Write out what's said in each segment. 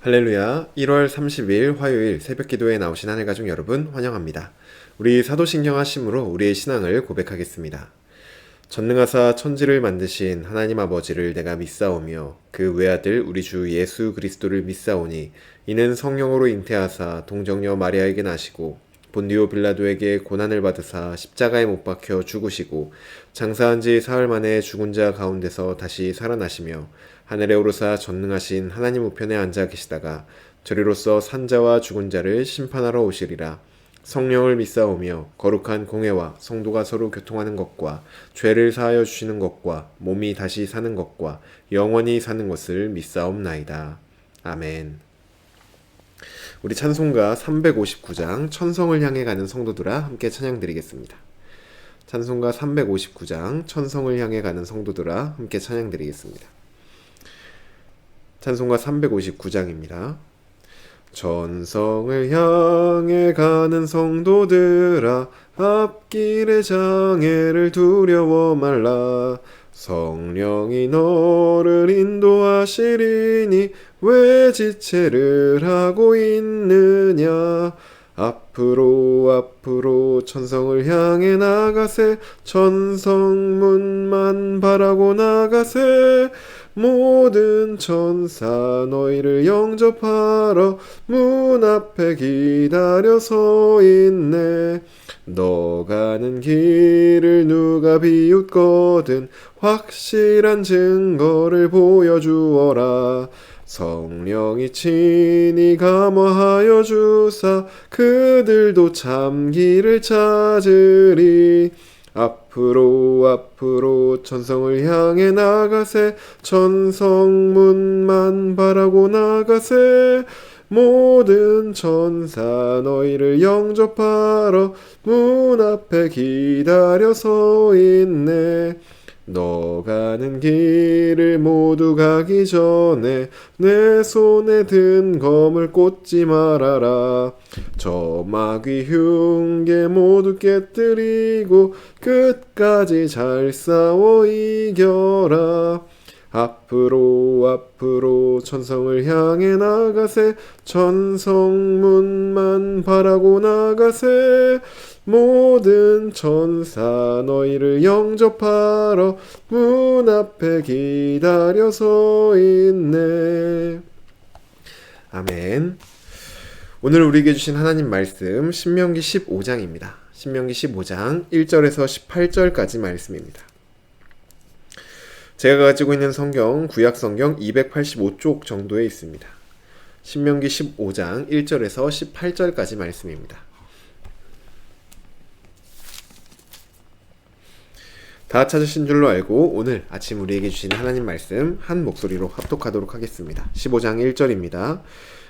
할렐루야. 1월 30일 화요일 새벽 기도에 나오신 하늘 가족 여러분 환영합니다. 우리 사도신경 하심으로 우리의 신앙을 고백하겠습니다. 전능하사 천지를 만드신 하나님 아버지를 내가 믿사오며 그 외아들 우리 주 예수 그리스도를 믿사오니 이는 성령으로 잉태하사 동정녀 마리아에게 나시고 본디오 빌라도에게 고난을 받으사 십자가에 못 박혀 죽으시고 장사한 지 사흘 만에 죽은 자 가운데서 다시 살아나시며 하늘에 오르사 전능하신 하나님 우편에 앉아 계시다가 저리로서 산자와 죽은 자를 심판하러 오시리라. 성령을 믿사오며 거룩한 공회와 성도가 서로 교통하는 것과 죄를 사하여 주시는 것과 몸이 다시 사는 것과 영원히 사는 것을 믿사옵나이다. 아멘. 우리 찬송가 359장 천성을 향해 가는 성도들아 함께 찬양드리겠습니다. 찬송가 359장 천성을 향해 가는 성도들아 함께 찬양드리겠습니다. 찬송가 359장입니다. 천성을 향해 가는 성도들아 앞길의 장애를 두려워 말라. 성령이 너를 인도하시리니 왜 지체를 하고 있느냐. 앞으로 천성을 향해 나가세. 천성문만 바라고 나가세. 모든 천사 너희를 영접하러 문 앞에 기다려 서 있네. 너 가는 길을 누가 비웃거든 확실한 증거를 보여주어라. 성령이 친히 감화하여 주사 그들도 참 길을 찾으리. 앞으로 천성을 향해 나가세. 천성문만 바라고 나가세. 모든 천사 너희를 영접하러 문 앞에 기다려 서 있네. 너 가는 길을 모두 가기 전에 내 손에 든 검을 꽂지 말아라. 저 마귀 흉계 모두 깨뜨리고 끝까지 잘 싸워 이겨라. 앞으로 천성을 향해 나가세. 천성문만 바라고 나가세. 모든 천사 너희를 영접하러 문 앞에 기다려 서 있네. 아멘. 오늘 우리에게 주신 하나님 말씀 신명기 15장입니다. 신명기 15장 1절에서 18절까지 말씀입니다. 제가 가지고 있는 성경 구약 성경 285쪽 정도에 있습니다. 신명기 15장 1절에서 18절까지 말씀입니다. 다 찾으신 줄로 알고 오늘 아침 우리에게 주신 하나님 말씀 한 목소리로 합독하도록 하겠습니다. 15장 1절입니다.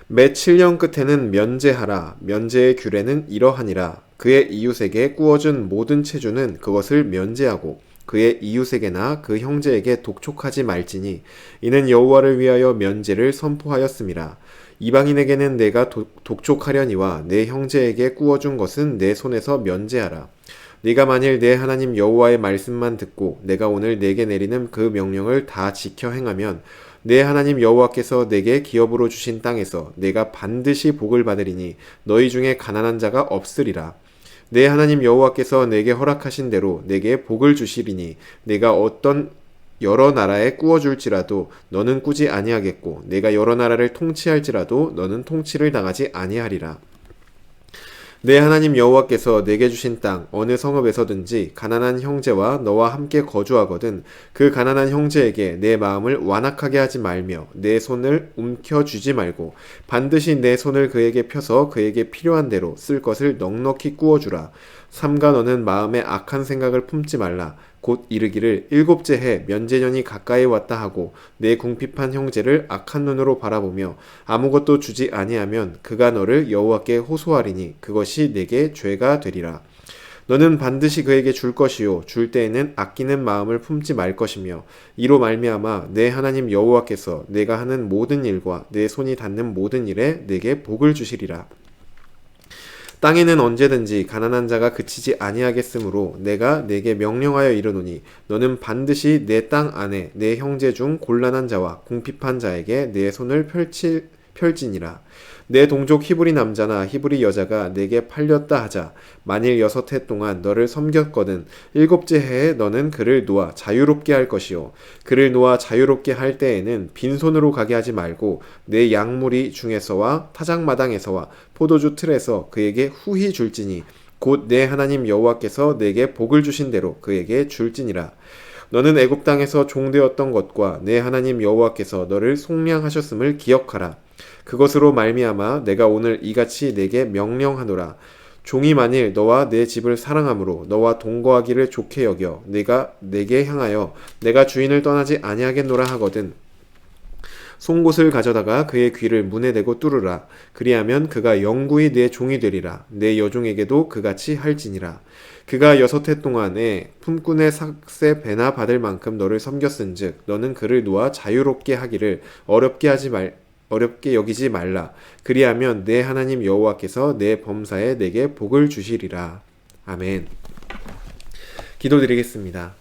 매 7년 끝에는 면제하라. 면제의 규례는 이러하니라. 그의 이웃에게 꾸어준 모든 체주는 그것을 면제하고 그의 이웃에게나 그 형제에게 독촉하지 말지니 이는 여호와를 위하여 면제를 선포하였음이라. 이방인에게는 내가 독촉하려니와 내 형제에게 꾸어준 것은 내 손에서 면제하라. 네가 만일 내 하나님 여호와의 말씀만 듣고 내가 오늘 내게 내리는 그 명령을 다 지켜 행하면 내 하나님 여호와께서 내게 기업으로 주신 땅에서 내가 반드시 복을 받으리니 너희 중에 가난한 자가 없으리라. 내 하나님 여호와께서 내게 허락하신 대로 내게 복을 주시리니 내가 어떤 여러 나라에 꾸어줄지라도 너는 꾸지 아니하겠고 내가 여러 나라를 통치할지라도 너는 통치를 당하지 아니하리라. 내 하나님 여호와께서 내게 주신 땅 어느 성읍에서든지 가난한 형제와 너와 함께 거주하거든 그 가난한 형제에게 내 마음을 완악하게 하지 말며 내 손을 움켜쥐지 말고 반드시 내 손을 그에게 펴서 그에게 필요한 대로 쓸 것을 넉넉히 꾸어주라. 삼가 너는 마음에 악한 생각을 품지 말라. 곧 이르기를 일곱째 해 면제년이 가까이 왔다 하고 내 궁핍한 형제를 악한 눈으로 바라보며 아무것도 주지 아니하면 그가 너를 여호와께 호소하리니 그것이 내게 죄가 되리라. 너는 반드시 그에게 줄 것이요 줄 때에는 아끼는 마음을 품지 말 것이며 이로 말미암아 내 하나님 여호와께서 내가 하는 모든 일과 내 손이 닿는 모든 일에 내게 복을 주시리라. 땅에는 언제든지 가난한 자가 그치지 아니하겠으므로 내가 내게 명령하여 이르노니 너는 반드시 내 땅 안에 내 형제 중 곤란한 자와 궁핍한 자에게 내 손을 펼지니라. 내 동족 히브리 남자나 히브리 여자가 내게 팔렸다 하자. 만일 6해 동안 너를 섬겼거든 7째 해에 너는 그를 놓아 자유롭게 할 것이요. 그를 놓아 자유롭게 할 때에는 빈손으로 가게 하지 말고 내 양무리 중에서와 타작마당에서와 포도주 틀에서 그에게 후히 줄지니 곧 내 하나님 여호와께서 내게 복을 주신 대로 그에게 줄지니라. 너는 애굽 땅에서 종되었던 것과 내 하나님 여호와께서 너를 속량하셨음을 기억하라. 그것으로 말미암아 내가 오늘 이같이 내게 명령하노라. 종이 만일 너와 내 집을 사랑함으로 너와 동거하기를 좋게 여겨 내가 내게 향하여 내가 주인을 떠나지 아니하겠노라 하거든 송곳을 가져다가 그의 귀를 문에 대고 뚫으라. 그리하면 그가 영구히 내 종이 되리라. 내 여종에게도 그같이 할지니라. 그가 6해 동안에 품꾼의 삭세 배나 받을 만큼 너를 섬겼은즉 너는 그를 놓아 자유롭게 하기를 어렵게 여기지 말라. 그리하면 내 하나님 여호와께서 내 범사에 내게 복을 주시리라. 아멘. 기도드리겠습니다.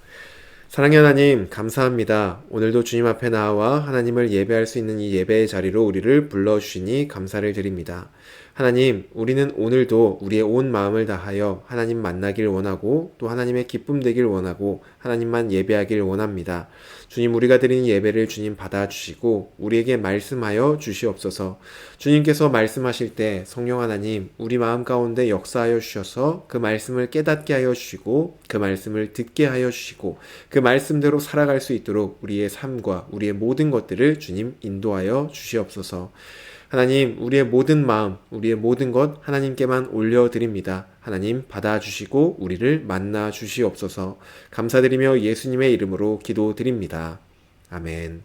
사랑의 하나님, 감사합니다. 오늘도 주님 앞에 나와 하나님을 예배할 수 있는 이 예배의 자리로 우리를 불러주시니 감사를 드립니다. 하나님, 우리는 오늘도 우리의 온 마음을 다하여 하나님 만나길 원하고 또 하나님의 기쁨 되길 원하고 하나님만 예배하길 원합니다. 주님, 우리가 드리는 예배를 주님 받아주시고 우리에게 말씀하여 주시옵소서. 주님께서 말씀하실 때 성령 하나님 우리 마음 가운데 역사하여 주셔서 그 말씀을 깨닫게 하여 주시고 그 말씀을 듣게 하여 주시고 그 말씀대로 살아갈 수 있도록 우리의 삶과 우리의 모든 것들을 주님 인도하여 주시옵소서. 하나님, 우리의 모든 마음, 우리의 모든 것 하나님께만 올려드립니다. 하나님 받아주시고 우리를 만나 주시옵소서. 감사드리며 예수님의 이름으로 기도드립니다. 아멘.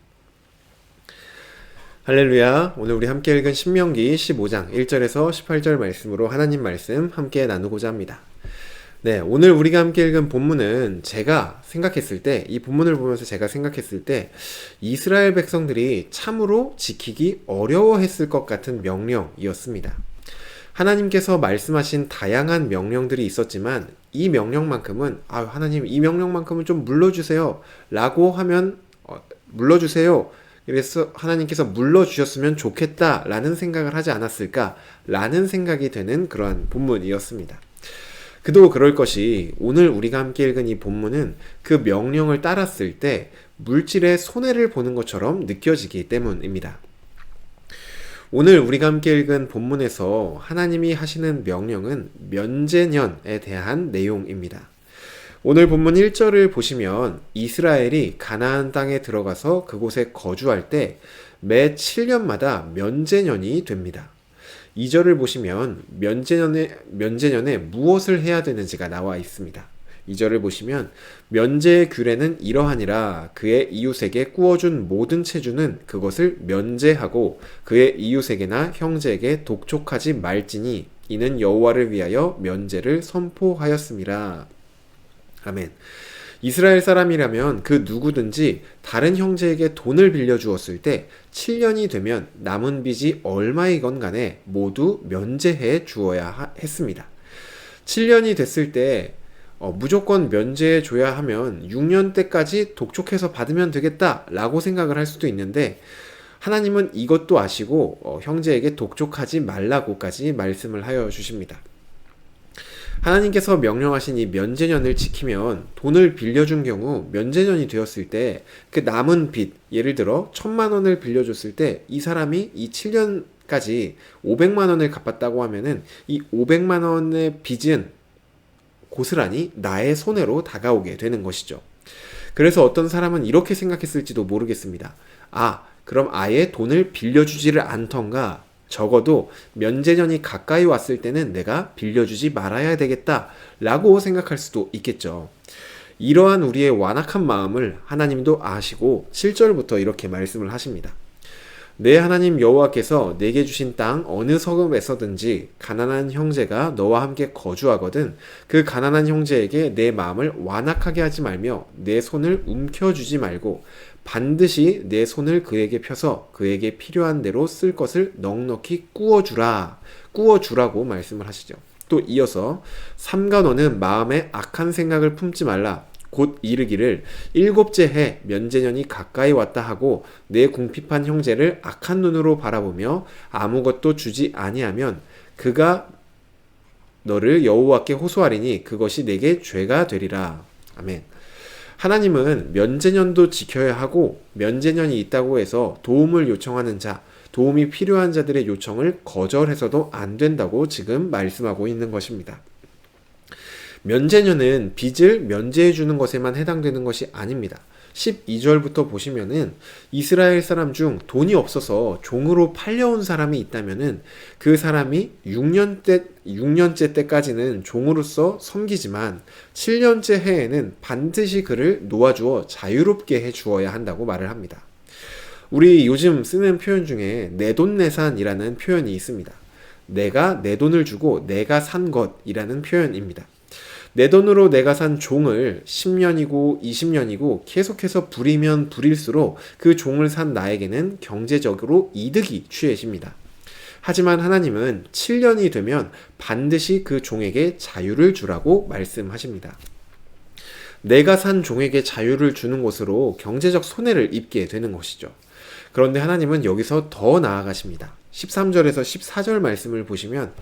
할렐루야. 오늘 우리 함께 읽은 신명기 15장 1절에서 18절 말씀으로 하나님 말씀 함께 나누고자 합니다. 네, 오늘 우리가 함께 읽은 본문은 제가 생각했을 때, 이 본문을 보면서 제가 생각했을 때 이스라엘 백성들이 참으로 지키기 어려워했을 것 같은 명령이었습니다. 하나님께서 말씀하신 다양한 명령들이 있었지만 이 명령만큼은 하나님 이 명령만큼은 좀 물러주세요 라고 하면 물러주세요. 그래서 하나님께서 물러주셨으면 좋겠다 라는 생각을 하지 않았을까 라는 생각이 되는 그러한 본문이었습니다. 그도 그럴 것이 오늘 우리가 함께 읽은 이 본문은 그 명령을 따랐을 때 물질의 손해를 보는 것처럼 느껴지기 때문입니다. 오늘 우리가 함께 읽은 본문에서 하나님이 하시는 명령은 면제년에 대한 내용입니다. 오늘 본문 1절을 보시면 이스라엘이 가나안 땅에 들어가서 그곳에 거주할 때 매 7년마다 면제년이 됩니다. 2절을 보시면 면제년에 무엇을 해야 되는지가 나와 있습니다. 2절을 보시면 면제의 규례는 이러하니라. 그의 이웃에게 꾸어준 모든 체주는 그것을 면제하고 그의 이웃에게나 형제에게 독촉하지 말지니 이는 여호와를 위하여 면제를 선포하였음이라. 아멘. 이스라엘 사람이라면 그 누구든지 다른 형제에게 돈을 빌려주었을 때 7년이 되면 남은 빚이 얼마이건 간에 모두 면제해 주어야 했습니다. 7년이 됐을 때 무조건 면제해 줘야 하면 6년 때까지 독촉해서 받으면 되겠다 라고 생각을 할 수도 있는데 하나님은 이것도 아시고 형제에게 독촉하지 말라고까지 말씀을 하여 주십니다. 하나님께서 명령하신 이 면제년을 지키면 돈을 빌려준 경우 면제년이 되었을 때 그 남은 빚, 예를 들어 1,000만 원을 빌려줬을 때 이 사람이 이 7년까지 500만 원을 갚았다고 하면은 이 500만 원의 빚은 고스란히 나의 손해로 다가오게 되는 것이죠. 그래서 어떤 사람은 이렇게 생각했을지도 모르겠습니다. 그럼 아예 돈을 빌려주지를 않던가 적어도 면제년이 가까이 왔을 때는 내가 빌려주지 말아야 되겠다 라고 생각할 수도 있겠죠. 이러한 우리의 완악한 마음을 하나님도 아시고 7절부터 이렇게 말씀을 하십니다. 내 하나님 여호와께서 내게 주신 땅 어느 성읍에서든지 가난한 형제가 너와 함께 거주하거든 그 가난한 형제에게 내 마음을 완악하게 하지 말며 내 손을 움켜쥐지 말고 반드시 내 손을 그에게 펴서 그에게 필요한 대로 쓸 것을 넉넉히 꾸어주라고 말씀을 하시죠. 또 이어서 삼가 너는 마음에 악한 생각을 품지 말라. 곧 이르기를 일곱째 해 면제년이 가까이 왔다 하고 내 궁핍한 형제를 악한 눈으로 바라보며 아무것도 주지 아니하면 그가 너를 여호와께 호소하리니 그것이 내게 죄가 되리라. 아멘. 하나님은 면제년도 지켜야 하고 면제년이 있다고 해서 도움을 요청하는 자, 도움이 필요한 자들의 요청을 거절해서도 안 된다고 지금 말씀하고 있는 것입니다. 면제년은 빚을 면제해 주는 것에만 해당되는 것이 아닙니다. 12절부터 보시면은 이스라엘 사람 중 돈이 없어서 종으로 팔려온 사람이 있다면은 그 사람이 6년째 때까지는 종으로서 섬기지만 7년째 해에는 반드시 그를 놓아주어 자유롭게 해 주어야 한다고 말을 합니다. 우리 요즘 쓰는 표현 중에 내돈내산이라는 표현이 있습니다. 내가 내 돈을 주고 내가 산 것이라는 표현입니다. 내 돈으로 내가 산 종을 10년이고 20년이고 계속해서 부리면 부릴수록 그 종을 산 나에게는 경제적으로 이득이 취해집니다. 하지만 하나님은 7년이 되면 반드시 그 종에게 자유를 주라고 말씀하십니다. 내가 산 종에게 자유를 주는 것으로 경제적 손해를 입게 되는 것이죠. 그런데 하나님은 여기서 더 나아가십니다. 13절에서 14절 말씀을 보시면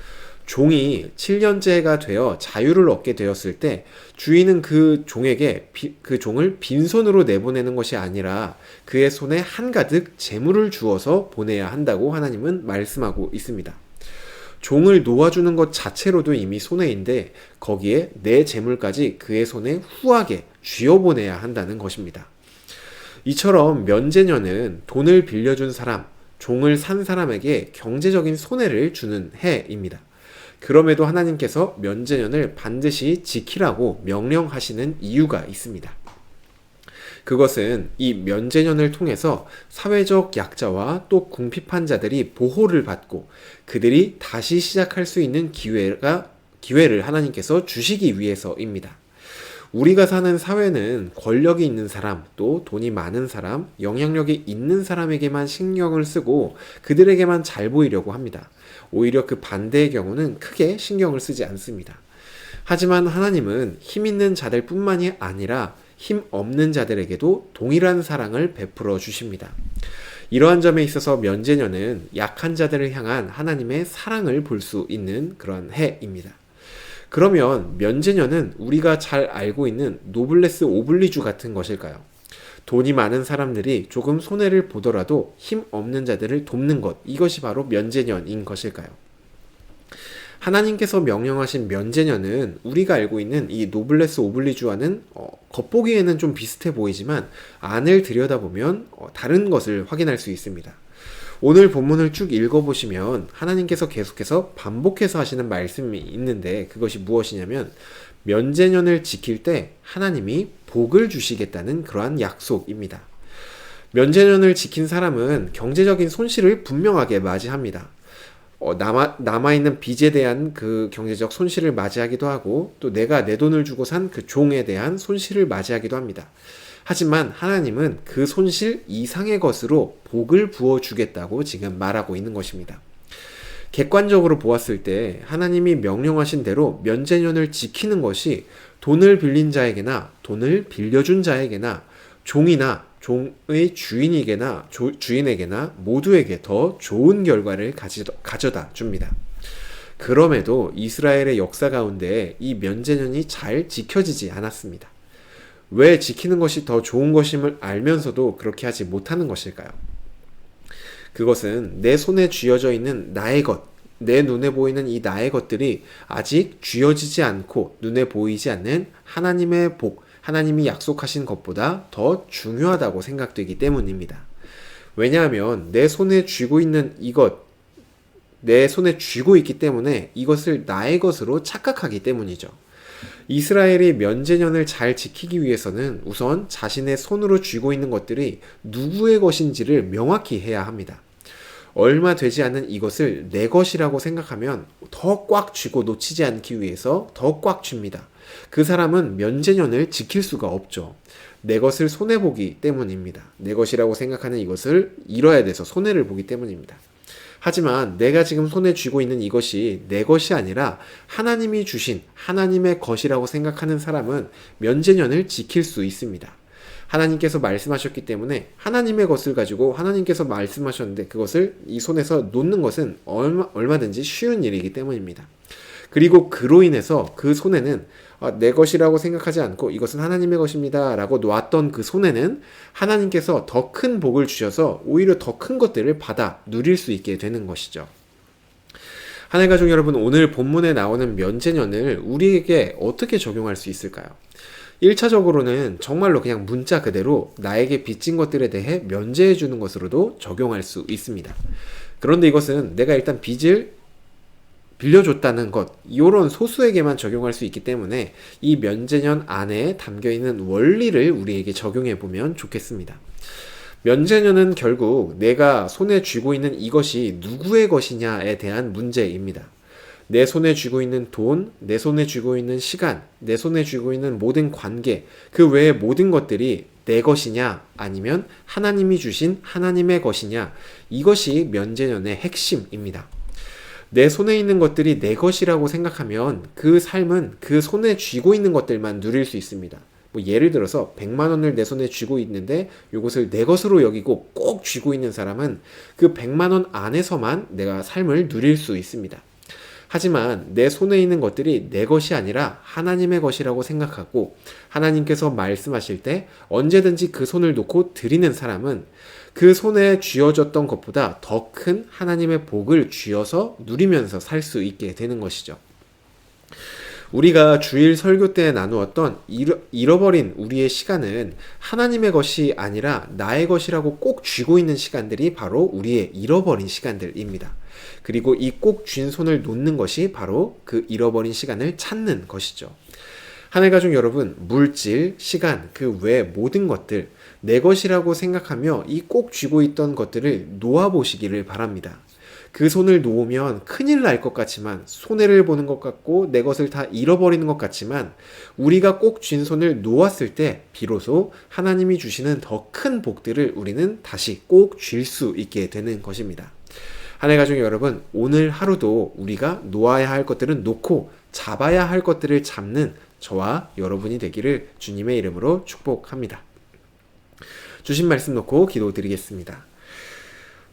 종이 7년째가 되어 자유를 얻게 되었을 때 주인은 그 종에게 그 종을 빈손으로 내보내는 것이 아니라 그의 손에 한가득 재물을 주어서 보내야 한다고 하나님은 말씀하고 있습니다. 종을 놓아주는 것 자체로도 이미 손해인데 거기에 내 재물까지 그의 손에 후하게 쥐어보내야 한다는 것입니다. 이처럼 면제년은 돈을 빌려준 사람, 종을 산 사람에게 경제적인 손해를 주는 해입니다. 그럼에도 하나님께서 면제년을 반드시 지키라고 명령하시는 이유가 있습니다. 그것은 이 면제년을 통해서 사회적 약자와 또 궁핍한 자들이 보호를 받고 그들이 다시 시작할 수 있는 기회를 하나님께서 주시기 위해서입니다. 우리가 사는 사회는 권력이 있는 사람, 또 돈이 많은 사람, 영향력이 있는 사람에게만 신경을 쓰고 그들에게만 잘 보이려고 합니다. 오히려 그 반대의 경우는 크게 신경을 쓰지 않습니다. 하지만 하나님은 힘 있는 자들 뿐만이 아니라 힘 없는 자들에게도 동일한 사랑을 베풀어 주십니다. 이러한 점에 있어서 면제년은 약한 자들을 향한 하나님의 사랑을 볼 수 있는 그런 해입니다. 그러면 면제년은 우리가 잘 알고 있는 노블레스 오블리주 같은 것일까요? 돈이 많은 사람들이 조금 손해를 보더라도 힘 없는 자들을 돕는 것, 이것이 바로 면제년인 것일까요? 하나님께서 명령하신 면제년은 우리가 알고 있는 이 노블레스 오블리주와는 겉보기에는 좀 비슷해 보이지만 안을 들여다보면 다른 것을 확인할 수 있습니다. 오늘 본문을 쭉 읽어보시면 하나님께서 계속해서 반복해서 하시는 말씀이 있는데 그것이 무엇이냐면 면제년을 지킬 때 하나님이 복을 주시겠다는 그러한 약속입니다. 면제년을 지킨 사람은 경제적인 손실을 분명하게 맞이합니다. 남아있는 빚에 대한 그 경제적 손실을 맞이하기도 하고 또 내가 내 돈을 주고 산 그 종에 대한 손실을 맞이하기도 합니다. 하지만 하나님은 그 손실 이상의 것으로 복을 부어주겠다고 지금 말하고 있는 것입니다. 객관적으로 보았을 때 하나님이 명령하신 대로 면제년을 지키는 것이 돈을 빌린 자에게나 돈을 빌려준 자에게나 종이나 종의 주인에게나 모두에게 더 좋은 결과를 가져다 줍니다. 그럼에도 이스라엘의 역사 가운데 이 면제년이 잘 지켜지지 않았습니다. 왜 지키는 것이 더 좋은 것임을 알면서도 그렇게 하지 못하는 것일까요? 그것은 내 손에 쥐어져 있는 나의 것, 내 눈에 보이는 이 나의 것들이 아직 쥐어지지 않고 눈에 보이지 않는 하나님의 복, 하나님이 약속하신 것보다 더 중요하다고 생각되기 때문입니다. 왜냐하면 내 손에 쥐고 있는 이것, 내 손에 쥐고 있기 때문에 이것을 나의 것으로 착각하기 때문이죠. 이스라엘이 면제년을 잘 지키기 위해서는 우선 자신의 손으로 쥐고 있는 것들이 누구의 것인지를 명확히 해야 합니다. 얼마 되지 않은 이것을 내 것이라고 생각하면 더 꽉 쥐고 놓치지 않기 위해서 더 꽉 쥡니다. 그 사람은 면제년을 지킬 수가 없죠. 내 것을 손해보기 때문입니다. 내 것이라고 생각하는 이것을 잃어야 돼서 손해를 보기 때문입니다. 하지만 내가 지금 손에 쥐고 있는 이것이 내 것이 아니라 하나님이 주신 하나님의 것이라고 생각하는 사람은 면제년을 지킬 수 있습니다. 하나님께서 말씀하셨기 때문에 하나님의 것을 가지고 하나님께서 말씀하셨는데 그것을 이 손에서 놓는 것은 얼마든지 쉬운 일이기 때문입니다. 그리고 그로 인해서 그 손에는 내 것이라고 생각하지 않고 이것은 하나님의 것입니다 라고 놓았던 그 손에는 하나님께서 더 큰 복을 주셔서 오히려 더 큰 것들을 받아 누릴 수 있게 되는 것이죠. 하나님 가족 여러분, 오늘 본문에 나오는 면제년을 우리에게 어떻게 적용할 수 있을까요? 1차적으로는 정말로 그냥 문자 그대로 나에게 빚진 것들에 대해 면제해 주는 것으로도 적용할 수 있습니다. 그런데 이것은 내가 일단 빚을 빌려줬다는 것, 이런 소수에게만 적용할 수 있기 때문에 이 면제년 안에 담겨있는 원리를 우리에게 적용해 보면 좋겠습니다. 면제년은 결국 내가 손에 쥐고 있는 이것이 누구의 것이냐에 대한 문제입니다. 내 손에 쥐고 있는 돈, 내 손에 쥐고 있는 시간, 내 손에 쥐고 있는 모든 관계, 그 외의 모든 것들이 내 것이냐 아니면 하나님이 주신 하나님의 것이냐, 이것이 면제년의 핵심입니다. 내 손에 있는 것들이 내 것이라고 생각하면 그 삶은 그 손에 쥐고 있는 것들만 누릴 수 있습니다. 예를 들어서 100만 원을 내 손에 쥐고 있는데 이것을 내 것으로 여기고 꼭 쥐고 있는 사람은 그 100만 원 안에서만 내가 삶을 누릴 수 있습니다. 하지만 내 손에 있는 것들이 내 것이 아니라 하나님의 것이라고 생각하고 하나님께서 말씀하실 때 언제든지 그 손을 놓고 드리는 사람은 그 손에 쥐어졌던 것보다 더 큰 하나님의 복을 쥐어서 누리면서 살 수 있게 되는 것이죠. 우리가 주일 설교 때 나누었던 잃어버린 우리의 시간은 하나님의 것이 아니라 나의 것이라고 꼭 쥐고 있는 시간들이 바로 우리의 잃어버린 시간들입니다. 그리고 이 꼭 쥔 손을 놓는 것이 바로 그 잃어버린 시간을 찾는 것이죠. 하늘 가족 여러분, 물질, 시간, 그 외 모든 것들 내 것이라고 생각하며 이 꼭 쥐고 있던 것들을 놓아보시기를 바랍니다. 그 손을 놓으면 큰일 날 것 같지만, 손해를 보는 것 같고 내 것을 다 잃어버리는 것 같지만, 우리가 꼭 쥔 손을 놓았을 때 비로소 하나님이 주시는 더 큰 복들을 우리는 다시 꼭 쥘 수 있게 되는 것입니다. 하늘 가족 여러분, 오늘 하루도 우리가 놓아야 할 것들은 놓고 잡아야 할 것들을 잡는 저와 여러분이 되기를 주님의 이름으로 축복합니다. 주신 말씀 놓고 기도드리겠습니다.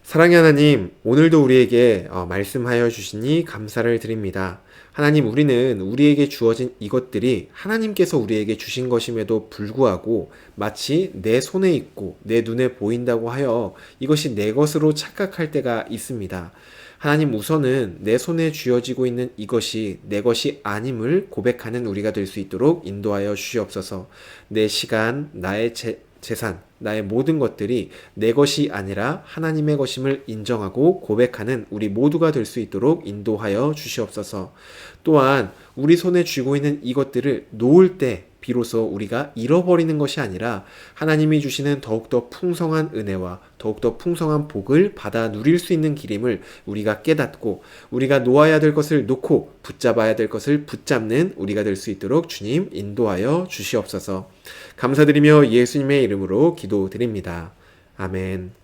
사랑의 하나님, 오늘도 우리에게 말씀하여 주시니 감사를 드립니다. 하나님, 우리는 우리에게 주어진 이것들이 하나님께서 우리에게 주신 것임에도 불구하고 마치 내 손에 있고 내 눈에 보인다고 하여 이것이 내 것으로 착각할 때가 있습니다. 하나님, 우선은 내 손에 쥐어지고 있는 이것이 내 것이 아님을 고백하는 우리가 될 수 있도록 인도하여 주시옵소서. 내 시간, 나의 재산, 나의 모든 것들이 내 것이 아니라 하나님의 것임을 인정하고 고백하는 우리 모두가 될 수 있도록 인도하여 주시옵소서. 또한 우리 손에 쥐고 있는 이것들을 놓을 때 비로소 우리가 잃어버리는 것이 아니라 하나님이 주시는 더욱더 풍성한 은혜와 더욱더 풍성한 복을 받아 누릴 수 있는 길임을 우리가 깨닫고 우리가 놓아야 될 것을 놓고 붙잡아야 될 것을 붙잡는 우리가 될 수 있도록 주님 인도하여 주시옵소서. 감사드리며 예수님의 이름으로 기도드립니다. 아멘.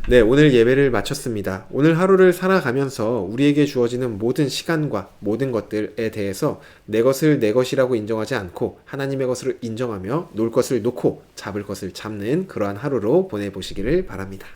네, 오늘 예배를 마쳤습니다. 오늘 하루를 살아가면서 우리에게 주어지는 모든 시간과 모든 것들에 대해서 내 것을 내 것이라고 인정하지 않고 하나님의 것으로 인정하며 놓을 것을 놓고 잡을 것을 잡는 그러한 하루로 보내보시기를 바랍니다.